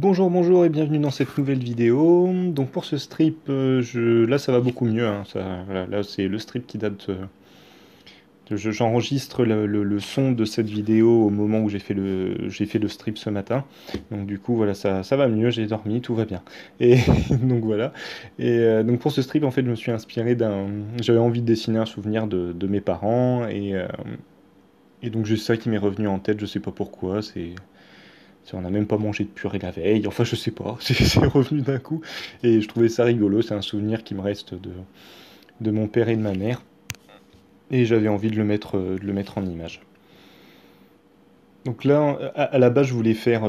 Bonjour, bonjour et bienvenue dans cette nouvelle vidéo. Donc pour ce strip, là ça va beaucoup mieux, hein, voilà, là c'est le strip qui date. J'enregistre le son de cette vidéo au moment où j'ai fait le strip ce matin. Donc du coup voilà, ça va mieux, j'ai dormi, tout va bien. Et donc voilà. Donc pour ce strip en fait je me suis inspiré j'avais envie de dessiner un souvenir de mes parents et donc j'ai ça qui m'est revenu en tête, je sais pas pourquoi, on n'a même pas mangé de purée la veille, enfin je sais pas, c'est revenu d'un coup. Et je trouvais ça rigolo, c'est un souvenir qui me reste de mon père et de ma mère. Et j'avais envie de le mettre en image. Donc là, à la base, je voulais faire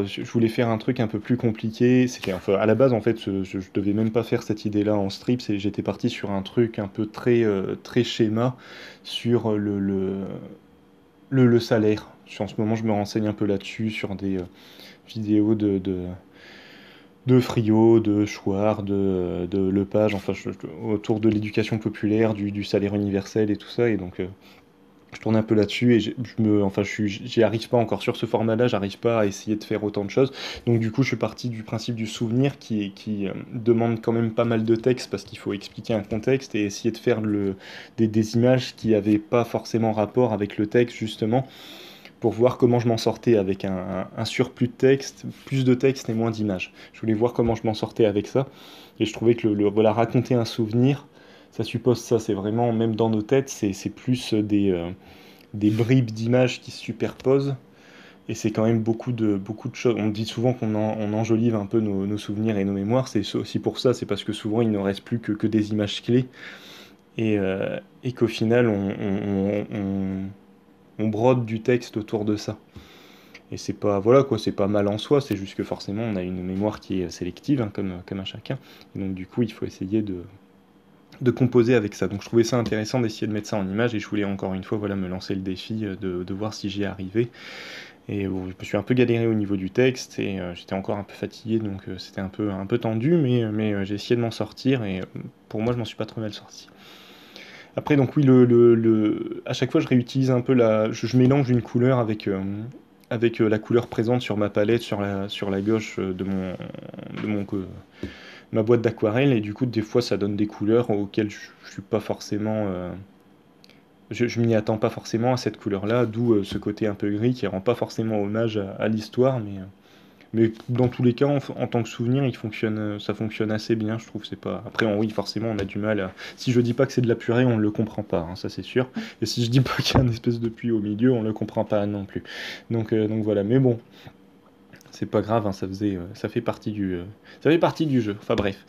un truc un peu plus compliqué. C'était, enfin, à la base, en fait, je devais même pas faire cette idée-là en strip. J'étais parti sur un truc un peu très schéma sur le salaire. En ce moment, je me renseigne un peu là-dessus, sur des vidéos de Friot, de Chouard, de Lepage, enfin autour de l'éducation populaire, du salaire universel et tout ça. Et donc je tourne un peu là-dessus et j'y arrive pas encore sur ce format-là, j'arrive pas à essayer de faire autant de choses. Donc du coup, je suis parti du principe du souvenir qui demande quand même pas mal de texte parce qu'il faut expliquer un contexte et essayer de faire des images qui avaient pas forcément rapport avec le texte justement pour voir comment je m'en sortais avec un surplus de texte, plus de texte et moins d'images. Je voulais voir comment je m'en sortais avec ça, et je trouvais que voilà, raconter un souvenir, ça suppose ça, c'est vraiment, même dans nos têtes, c'est plus des bribes d'images qui se superposent, et c'est quand même beaucoup de choses. On dit souvent on enjolive un peu nos souvenirs et nos mémoires, c'est aussi pour ça, c'est parce que souvent il ne reste plus que des images clés, et qu'au final on brode du texte autour de ça. Et c'est pas, voilà quoi, c'est pas mal en soi, c'est juste que forcément on a une mémoire qui est sélective, hein, comme à chacun. Et donc du coup il faut essayer de composer avec ça. Donc je trouvais ça intéressant d'essayer de mettre ça en image et je voulais encore une fois voilà, me lancer le défi de voir si j'y arrivais. Et bon, je me suis un peu galéré au niveau du texte et j'étais encore un peu fatigué donc c'était un peu tendu, mais j'ai essayé de m'en sortir et pour moi je m'en suis pas trop mal sorti. Après, donc oui, à chaque fois, je réutilise un peu je mélange une couleur avec la couleur présente sur ma palette, sur la gauche de mon, que- ma boîte d'aquarelle, et du coup, des fois, ça donne des couleurs auxquelles je suis pas forcément, je m'y attends pas forcément à cette couleur-là, d'où ce côté un peu gris qui rend pas forcément hommage à l'histoire, mais dans tous les cas, en tant que souvenir, ça fonctionne assez bien, je trouve. C'est pas. Après, oui, forcément, on a du mal à. Si je dis pas que c'est de la purée, on ne le comprend pas, hein, ça c'est sûr. Et si je dis pas qu'il y a une espèce de puits au milieu, on le comprend pas non plus. Donc voilà. Mais bon, c'est pas grave, hein, ça fait partie du jeu. Enfin bref.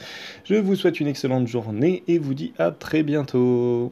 Je vous souhaite une excellente journée et vous dis à très bientôt.